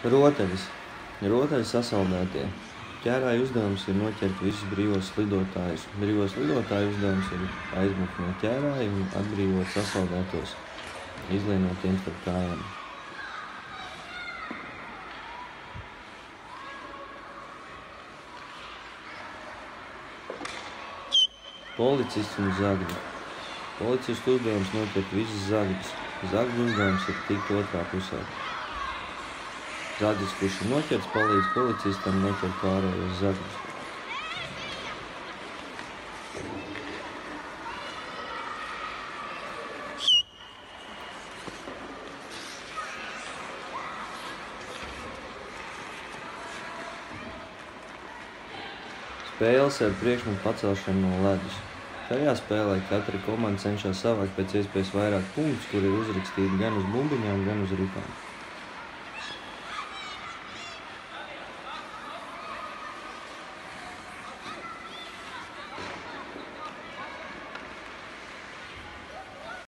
Rotaļas. Rotaļas sasaldētie. Ķērāja uzdevums ir noķert visus brīvos lidotājus. Brīvos lidotāju uzdevums ir aizmukt no ķērāja un atbrīvot sasaldētos, izlienot tiem starp kājām. Policists un zagļi. Policistu uzdevums noķert visus zagļus. Zagļu uzdevums ir tikt otrā pusē. Zagļus, kurš ir noķerts, palīdz policistam noķert pārējos zagļus. Spēles ar priekšmetu pacelšanu no ledus. Šajā spēlē katra komanda cenšas savākt pēc iespējas vairāk punktus, kuri ir uzrakstīti gan uz bumbiņām, gan uz ripām.